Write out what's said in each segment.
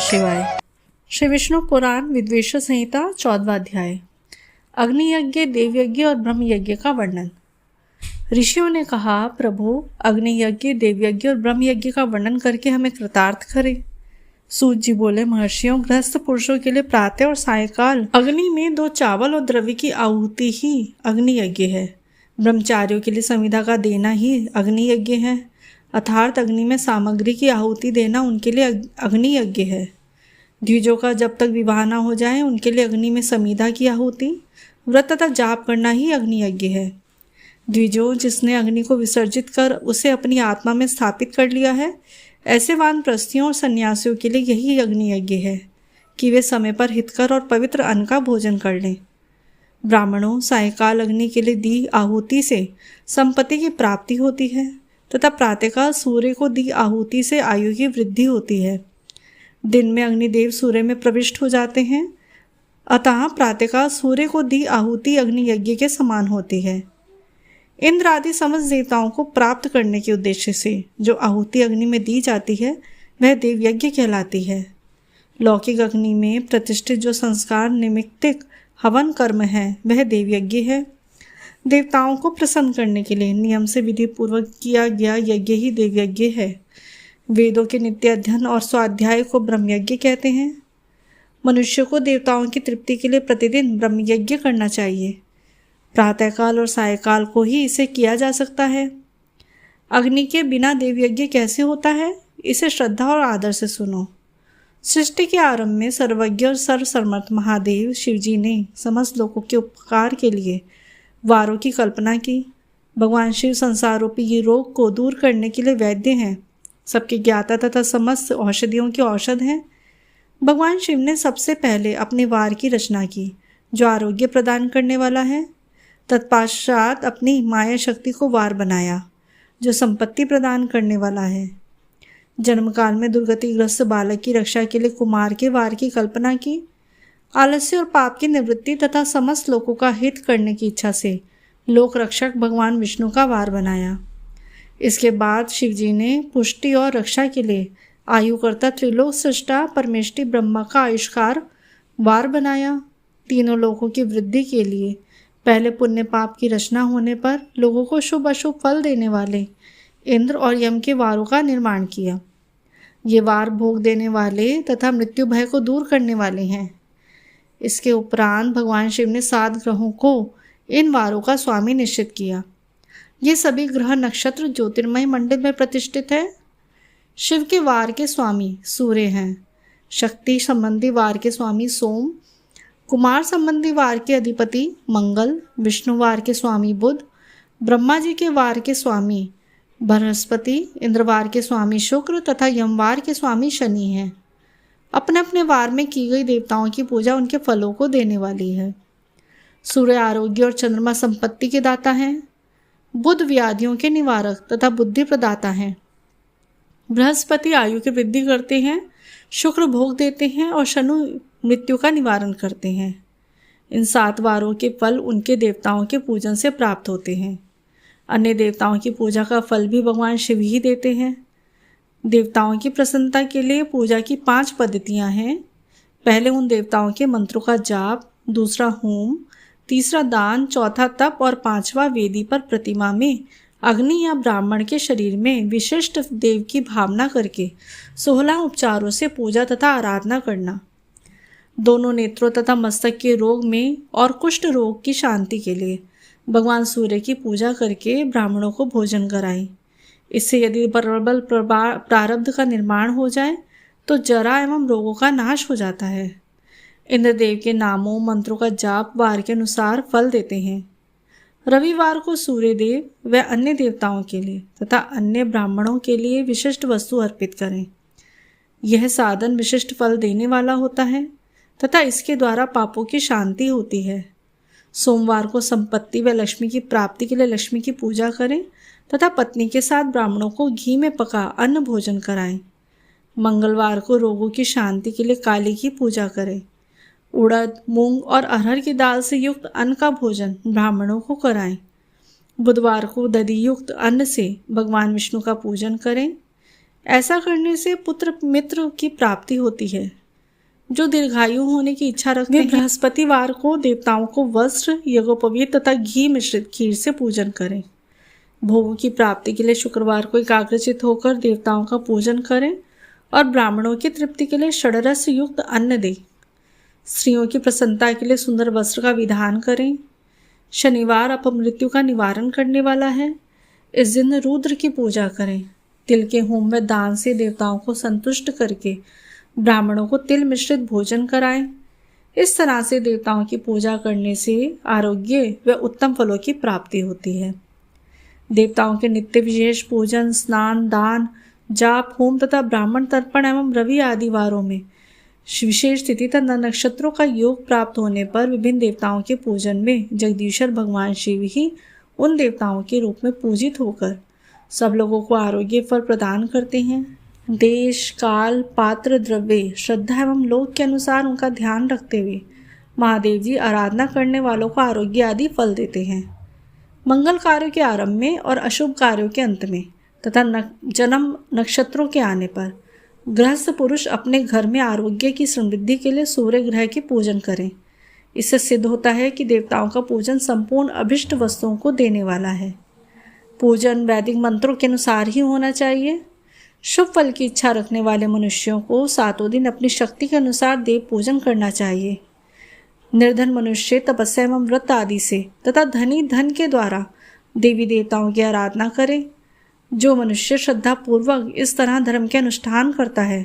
शिवाय। श्री विष्णु पुराण विद्वेष संहिता 14वां अध्याय। अग्नि यज्ञ, देव यज्ञ और ब्रह्म यज्ञ का वर्णन। ऋषियों ने कहा, प्रभु अग्नि यज्ञ, देव यज्ञ और ब्रह्म यज्ञ का वर्णन करके हमें कृतार्थ करें। सूत जी बोले, महर्षियों, गृहस्थ पुरुषों के लिए प्रातः और सायकाल अग्नि में 2 चावल और द्रव्य की आहुति ही अग्नि यज्ञ है। ब्रह्मचारियों के लिए संविदा का देना ही अग्नि यज्ञ है, अर्थात अग्नि में सामग्री की आहुति देना उनके लिए अग्नि यज्ञ है। द्विजों का जब तक विवाह न हो जाए उनके लिए अग्नि में समीधा की आहुति, व्रत तथा जाप करना ही अग्नि यज्ञ है। द्विजों, जिसने अग्नि को विसर्जित कर उसे अपनी आत्मा में स्थापित कर लिया है, ऐसे वानप्रस्थियों और सन्यासियों के लिए यही अग्नि यज्ञ है कि वे समय पर हितकर और पवित्र अन्न का भोजन कर लें। ब्राह्मणों, सायकाल अग्नि के लिए दी आहुति से संपत्ति की प्राप्ति होती है तथा प्रातःकाल सूर्य को दी आहुति से आयु की वृद्धि होती है। दिन में अग्निदेव सूर्य में प्रविष्ट हो जाते हैं, अतः प्रातःकाल सूर्य को दी आहुति अग्नि यज्ञ के समान होती है। इंद्र आदि समस्त देवताओं को प्राप्त करने के उद्देश्य से जो आहुति अग्नि में दी जाती है वह देव यज्ञ कहलाती है। लौकिक अग्नि में प्रतिष्ठित जो संस्कार निमित्तिक हवन कर्म है वह देव यज्ञ है। देवताओं को प्रसन्न करने के लिए नियम से विधि पूर्वक किया गया यज्ञ ही देव यज्ञ है। वेदों के नित्य अध्ययन और स्वाध्याय को ब्रह्म यज्ञ कहते हैं। मनुष्य को देवताओं की तृप्ति के लिए प्रतिदिन ब्रह्म यज्ञ करना चाहिए। प्रातःकाल और सायकाल को ही इसे किया जा सकता है। अग्नि के बिना देव यज्ञ कैसे होता है, इसे श्रद्धा और आदर से सुनो। सृष्टि के आरंभ में सर्वज्ञ और सर्वसमर्थ महादेव शिवजी ने समस्त लोगों के उपकार के लिए वारों की कल्पना की। भगवान शिव संसार रूपी रोग को दूर करने के लिए वैद्य हैं, सबके ज्ञाता तथा समस्त औषधियों के औषध हैं। भगवान शिव ने सबसे पहले अपने वार की रचना की जो आरोग्य प्रदान करने वाला है। तत्पश्चात अपनी माया शक्ति को वार बनाया जो संपत्ति प्रदान करने वाला है। जन्म काल में दुर्गतिग्रस्त बालक की रक्षा के लिए कुमार के वार की कल्पना की। आलस्य और पाप की निवृत्ति तथा समस्त लोगों का हित करने की इच्छा से लोक रक्षक भगवान विष्णु का वार बनाया। इसके बाद शिवजी ने पुष्टि और रक्षा के लिए आयुकर्ता त्रिलोक सृष्टा परमेष्टि ब्रह्मा का आयुष्कार वार बनाया। तीनों लोगों की वृद्धि के लिए पहले पुण्य पाप की रचना होने पर लोगों को शुभ अशुभ फल देने वाले इंद्र और यम के वारों का निर्माण किया। ये वार भोग देने वाले तथा मृत्यु भय को दूर करने वाले हैं। इसके उपरांत भगवान शिव ने 7 ग्रहों को इन वारों का स्वामी निश्चित किया। ये सभी ग्रह नक्षत्र ज्योतिर्मय मंडल में प्रतिष्ठित है। शिव के वार के स्वामी सूर्य हैं। शक्ति संबंधी वार के स्वामी सोम, कुमार संबंधी वार के अधिपति मंगल, विष्णु वार के स्वामी बुध, ब्रह्मा जी के वार के स्वामी बृहस्पति, इंद्रवार के स्वामी शुक्र तथा यमवार के स्वामी शनि हैं। अपने अपने वार में की गई देवताओं की पूजा उनके फलों को देने वाली है। सूर्य आरोग्य और चंद्रमा संपत्ति के दाता हैं। बुध व्याधियों के निवारक तथा बुद्धि प्रदाता हैं। बृहस्पति आयु की वृद्धि करते हैं, शुक्र भोग देते हैं और शनु मृत्यु का निवारण करते हैं। इन 7 वारों के फल उनके देवताओं के पूजन से प्राप्त होते हैं। अन्य देवताओं की पूजा का फल भी भगवान शिव ही देते हैं। देवताओं की प्रसन्नता के लिए पूजा की 5 पद्धतियां हैं। पहले उन देवताओं के मंत्रों का जाप, दूसरा होम, तीसरा दान, चौथा तप और 5वां वेदी पर प्रतिमा में अग्नि या ब्राह्मण के शरीर में विशिष्ट देव की भावना करके 16 उपचारों से पूजा तथा आराधना करना। दोनों नेत्रों तथा मस्तक के रोग में और कुष्ठ रोग की शांति के लिए भगवान सूर्य की पूजा करके ब्राह्मणों को भोजन कराएं। इससे यदि प्रबल प्रारब्ध का निर्माण हो जाए तो जरा एवं रोगों का नाश हो जाता है। इंद्रदेव के नामों मंत्रों का जाप वार के अनुसार फल देते हैं। रविवार को सूर्यदेव व अन्य देवताओं के लिए तथा अन्य ब्राह्मणों के लिए विशिष्ट वस्तु अर्पित करें। यह साधन विशिष्ट फल देने वाला होता है तथा इसके द्वारा पापों की शांति होती है। सोमवार को संपत्ति व लक्ष्मी की प्राप्ति के लिए लक्ष्मी की पूजा करें तथा पत्नी के साथ ब्राह्मणों को घी में पका अन्न भोजन कराएं। मंगलवार को रोगों की शांति के लिए काली की पूजा करें। उड़द, मूंग और अरहर की दाल से युक्त अन्न का भोजन ब्राह्मणों को कराएं। बुधवार को दधि युक्त अन्न से भगवान विष्णु का पूजन करें। ऐसा करने से पुत्र मित्र की प्राप्ति होती है। जो दीर्घायु होने की इच्छा रखते हैं बृहस्पतिवार को देवताओं को वस्त्र, यज्ञोपवीत तथा घी मिश्रित खीर से पूजन करें। भोगों की प्राप्ति के लिए शुक्रवार को एकाग्रचित होकर देवताओं का पूजन करें और ब्राह्मणों की तृप्ति के लिए षड्रस युक्त अन्न दें। स्त्रियों की प्रसन्नता के लिए सुंदर वस्त्र का विधान करें। शनिवार अपमृत्यु का निवारण करने वाला है। इस दिन रुद्र की पूजा करें। तिल के होम व दान से देवताओं को संतुष्ट करके ब्राह्मणों को तिल मिश्रित भोजन कराएं। इस तरह से देवताओं की पूजा करने से आरोग्य व उत्तम फलों की प्राप्ति होती है। देवताओं के नित्य विशेष पूजन, स्नान, दान, जाप, होम तथा ब्राह्मण तर्पण एवं रवि आदि वारों में विशेष तिथि तथा नक्षत्रों का योग प्राप्त होने पर विभिन्न देवताओं के पूजन में जगदीश्वर भगवान शिव ही उन देवताओं के रूप में पूजित होकर सब लोगों को आरोग्य फल प्रदान करते हैं। देश, काल, पात्र, द्रव्य, श्रद्धा एवं लोक के अनुसार उनका ध्यान रखते हुए महादेव जी आराधना करने वालों को आरोग्य आदि फल देते हैं। मंगल कार्यों के आरंभ में और अशुभ कार्यों के अंत में तथा जन्म नक्षत्रों के आने पर गृहस्थ पुरुष अपने घर में आरोग्य की समृद्धि के लिए सूर्य ग्रह की पूजन करें। इससे सिद्ध होता है कि देवताओं का पूजन संपूर्ण अभिष्ट वस्तुओं को देने वाला है। पूजन वैदिक मंत्रों के अनुसार ही होना चाहिए। शुभ फल की इच्छा रखने वाले मनुष्यों को 7 दिन अपनी शक्ति के अनुसार देव पूजन करना चाहिए। निर्धन मनुष्य तपस्या एवं व्रत आदि से तथा धनी धन के द्वारा देवी देवताओं की आराधना करे। जो मनुष्य श्रद्धा पूर्वक इस तरह धर्म के अनुष्ठान करता है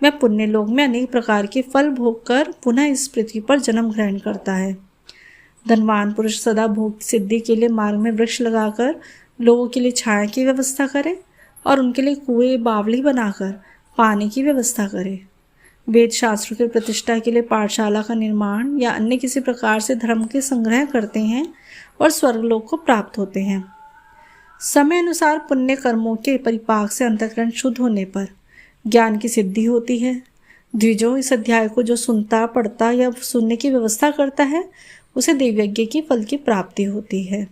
वह पुण्य लोक में अनेक प्रकार के फल भोग कर पुनः इस पृथ्वी पर जन्म ग्रहण करता है। धनवान पुरुष सदा भोग सिद्धि के लिए मार्ग में वृक्ष लगाकर लोगों के लिए छाया की व्यवस्था करे और उनके लिए कुएं, बावली बनाकर पानी की व्यवस्था करे। वेद शास्त्रों की प्रतिष्ठा के लिए पाठशाला का निर्माण या अन्य किसी प्रकार से धर्म के संग्रह करते हैं और स्वर्गलोक को प्राप्त होते हैं। समय अनुसार पुण्य कर्मों के परिपाक से अंतःकरण शुद्ध होने पर ज्ञान की सिद्धि होती है। द्विजों, इस अध्याय को जो सुनता, पढ़ता या सुनने की व्यवस्था करता है उसे देवयज्ञ की फल की प्राप्ति होती है।